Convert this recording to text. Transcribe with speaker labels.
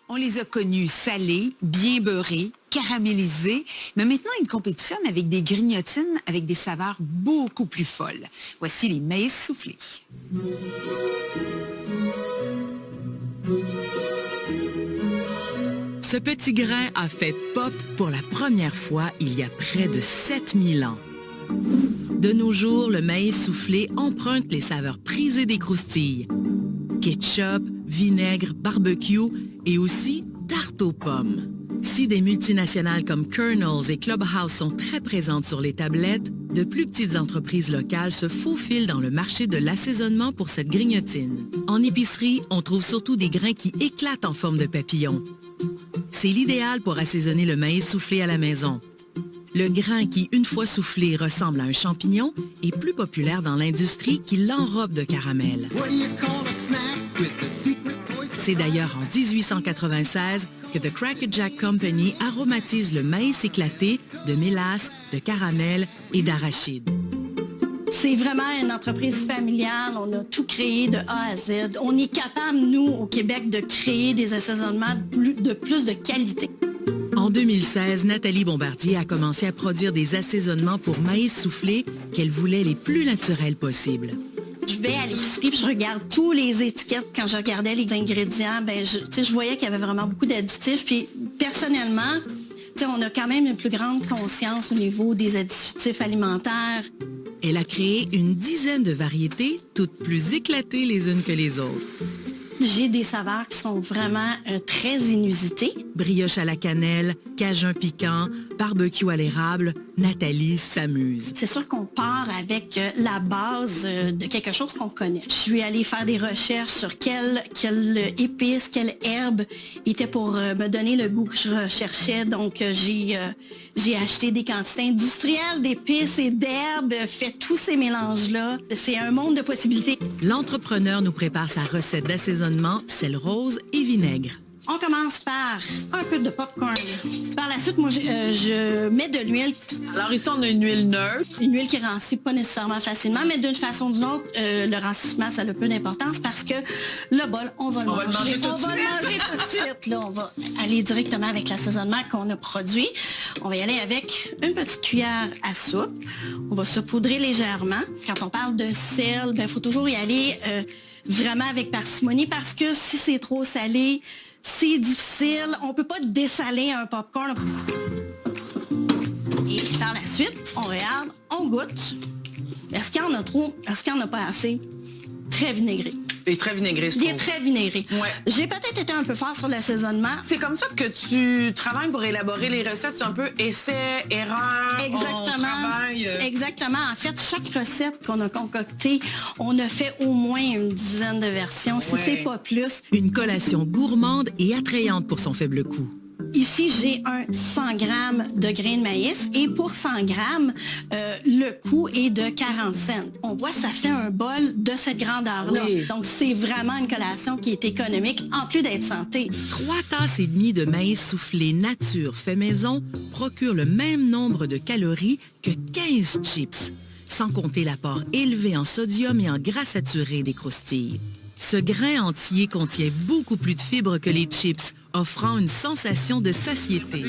Speaker 1: On les a connus salés, bien beurrés, caramélisés, mais maintenant ils compétitionnent avec des grignotines avec des saveurs beaucoup plus folles. Voici les maïs soufflés.
Speaker 2: Ce petit grain a fait pop pour la première fois il y a près de 7000 ans. De nos jours, le maïs soufflé emprunte les saveurs prisées des croustilles. Ketchup, vinaigre, barbecue et aussi tarte aux pommes. Si des multinationales comme Kernels et Clubhouse sont très présentes sur les tablettes, de plus petites entreprises locales se faufilent dans le marché de l'assaisonnement pour cette grignotine. En épicerie, on trouve surtout des grains qui éclatent en forme de papillon. C'est l'idéal pour assaisonner le maïs soufflé à la maison. Le grain qui, une fois soufflé, ressemble à un champignon est plus populaire dans l'industrie qui l'enrobe de caramel. C'est d'ailleurs en 1896 que The Cracker Jack Company aromatise le maïs éclaté de mélasse, de caramel et d'arachide.
Speaker 3: C'est vraiment une entreprise familiale. On a tout créé de A à Z. On est capable, nous, au Québec, de créer des assaisonnements de plus de qualité.
Speaker 2: En 2016, Nathalie Bombardier a commencé à produire des assaisonnements pour maïs soufflé qu'elle voulait les plus naturels possibles.
Speaker 3: Je vais à l'épicerie puis je regarde tous les étiquettes. Quand je regardais les ingrédients, je voyais qu'il y avait vraiment beaucoup d'additifs. Puis personnellement, on a quand même une plus grande conscience au niveau des additifs alimentaires.
Speaker 2: Elle a créé une dizaine de variétés, toutes plus éclatées les unes que les autres.
Speaker 3: J'ai des saveurs qui sont vraiment très inusitées.
Speaker 2: Brioche à la cannelle, cajun piquant, barbecue à l'érable, Nathalie s'amuse.
Speaker 3: C'est sûr qu'on part avec la base de quelque chose qu'on connaît. Je suis allée faire des recherches sur quelle épice, quelle herbe était pour me donner le goût que je recherchais. Donc, j'ai acheté des quantités industrielles d'épices et d'herbes, fait tous ces mélanges-là. C'est un monde de possibilités.
Speaker 2: L'entrepreneur nous prépare sa recette d'assaisonnement, sel rose et vinaigre.
Speaker 3: On commence par un peu de popcorn. Par la suite, moi, je mets de l'huile.
Speaker 4: Alors ici, on a une huile neutre.
Speaker 3: Une huile qui rancit pas nécessairement facilement, mais d'une façon ou d'une autre, le rancissement, ça a peu d'importance parce que le bol, on va le manger. On va le manger tout de suite. Là, on va aller directement avec l'assaisonnement qu'on a produit. On va y aller avec une petite cuillère à soupe. On va saupoudrer légèrement. Quand on parle de sel, il faut toujours y aller vraiment avec parcimonie parce que si c'est trop salé, c'est difficile. On ne peut pas dessaler un popcorn. Et par la suite, on regarde, on goûte. Est-ce qu'il y en a trop? Est-ce qu'il n'y en a pas assez? Très vinaigré.
Speaker 4: Et très vinaigré, je
Speaker 3: Il
Speaker 4: trouve.
Speaker 3: est très vinaigré.
Speaker 4: Ouais.
Speaker 3: J'ai peut-être été un peu fort sur l'assaisonnement.
Speaker 4: C'est comme ça que tu travailles pour élaborer les recettes. C'est un peu essai, erreur.
Speaker 3: Exactement. Exactement. En fait, chaque recette qu'on a concoctée, on a fait au moins une dizaine de versions, si c'est pas plus.
Speaker 2: Une collation gourmande et attrayante pour son faible coût.
Speaker 3: Ici, j'ai un 100 g de grains de maïs et pour 100 g, le coût est de 40 cents. On voit, ça fait un bol de cette grandeur-là. Oui. Donc, c'est vraiment une collation qui est économique, en plus d'être santé.
Speaker 2: 3 tasses et demie de maïs soufflé nature fait maison procurent le même nombre de calories que 15 chips, sans compter l'apport élevé en sodium et en gras saturé des croustilles. Ce grain entier contient beaucoup plus de fibres que les chips, offrant une sensation de satiété.